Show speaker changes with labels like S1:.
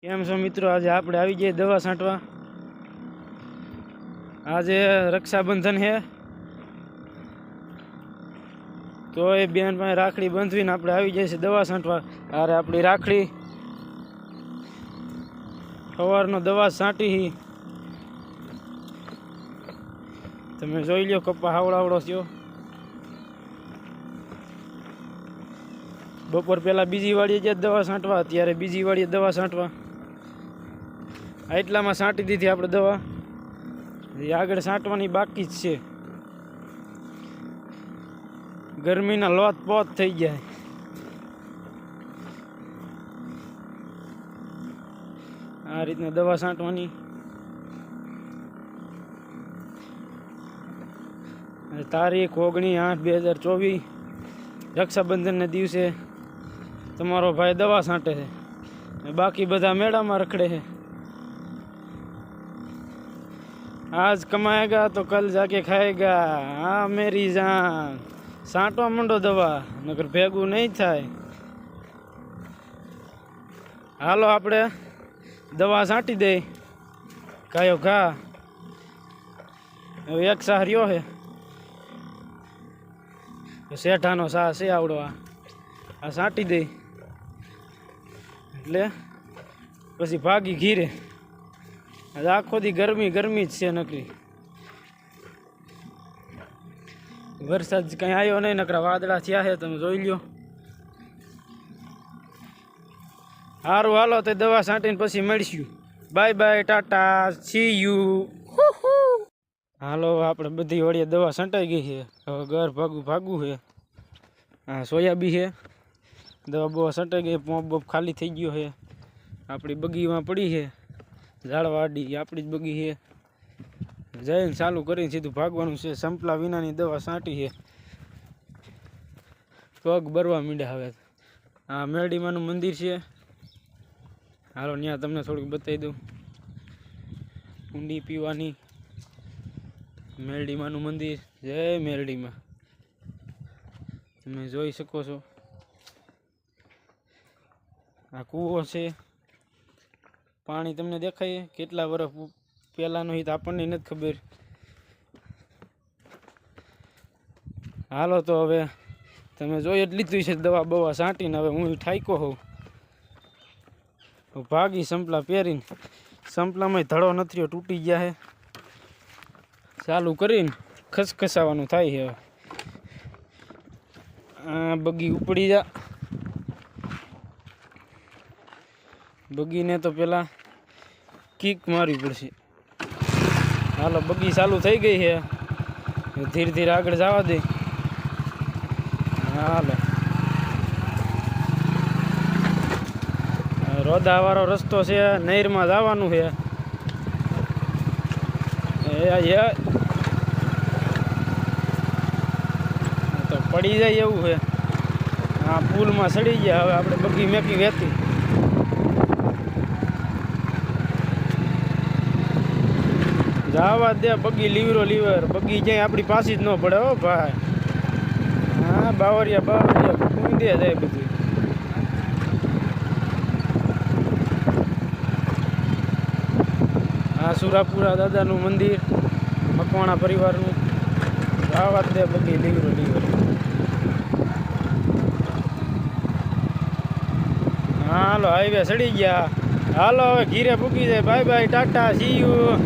S1: કેમ છો મિત્રો? આજે આપણે આવી જઈએ દવા છાંટવા। આજે રક્ષાબંધન છે તો એ બેન પાસે રાખડી બાંધવીને આપણે આવી જઈએ છીએ દવા છાંટવા। અરે આપણી રાખડી સવારનો દવા છાંટી તમે જોઈ લો, કપ્પા હાવડાવડો થયો। બપોર પહેલાં બીજી વાડીએ જ દવા છાંટવા, અત્યારે બીજી વાડીએ દવા છાંટવા। આટલામાં છાંટી દીધી આપણે દવા, આગળ છાંટવાની બાકી જ છે। ગરમીના લોત પોત થઈ જાય। આ રીતના દવા છાંટવાની। તારીખ 19/8/2024 રક્ષાબંધનના દિવસે તમારો ભાઈ દવા છાંટે છે, બાકી બધા મેળામાં રખડે છે। आज कमाएगा तो कल जाके खाएगा, हाँ मेरी जान। छांटवा मंडो दवा, नगर भेगू नहीं थाय। हालो आपणे दवा छांटी दे, कायो घा एक साह रह्यो है, શેઠાનો સાહ છે આવડો। આ છાંટી દે એટલે પછી ભાગી ઘીરે। આખો દી ગરમી ગરમી જ છે નકરી। વરસાદ કંઈ આવ્યો નહીં, નકરા વાદળા થયા છે, તમે જોઈ લ્યો। સારું હાલો તો દવા છાંટીને પછી મળીશું। Bye bye, tata, see you. હાલો આપણે બધી વળીએ દવા છંટાઈ ગઈ છે, હવે ઘર ભાગવું છે। હા સોયાબી છે, દવા બવા છંટાઈ ગઈ, પોંપ બોપ ખાલી થઈ ગયો છે। આપણી બગીમાં પડી છે, ઝાડવાડી આપણી જ બગી છે। જઈને ચાલુ કરીને સીધું ભાગવાનું છે। સંપલા વિનાની દવા છાંટી છે, પગ બરવા માંડ્યા હવે। આ મેરડીમાનું મંદિર છે, હાલો ત્યાં તમને થોડુંક બતાવી દઉં। ઊંડી પીવાની મેરડીમાનું મંદિર, જય મેરડીમાં, તમે જોઈ શકો છો। આ કૂવો છે, પાણી તમને દેખાય કેટલા વર્ષ પહેલાંનો એ તો આપણને નથી ખબર। હાલો તો હવે તમે જોઈ જ લીધું છે દવા બવા છાંટીને, હવે હું ઠાઈકો હોઉં ભાગી સંપલા પહેરીને। સંપલામાં ધડો નથી રહ્યો, તૂટી ગયા છે। ચાલુ કરીને ખસખસાવાનું થાય છે। આ બગી ઉપડી જા, બગીને તો પેલા કિક મારવી પડશે। હાલો બગી ચાલુ થઈ ગઈ છે, ધીરે ધીરે આગળ જવા દે। હાલો રોદાવાળો રસ્તો છે, નહેરમાં જવાનું છે। તો પડી જાય એવું છે। આ પુલમાં સડી ગયા, હવે આપણે બગી મેકી વહેતી। જવા દે બગી, લીવરો લીવર, બગી ક્યાંય આપણી પાસે જ ન પડે હો ભાઈ। હા બાવરિયા કૂંદે જાય બધું। આ સુરાપુરા દાદાનું મંદિર, મકવાણા પરિવારનું। જવા દે બગી, લીવરો લીવર। હાલો હાઈવે સડી ગયા, હાલો હવે ઘીરે પૂકી જાય। By bye, tata, see you.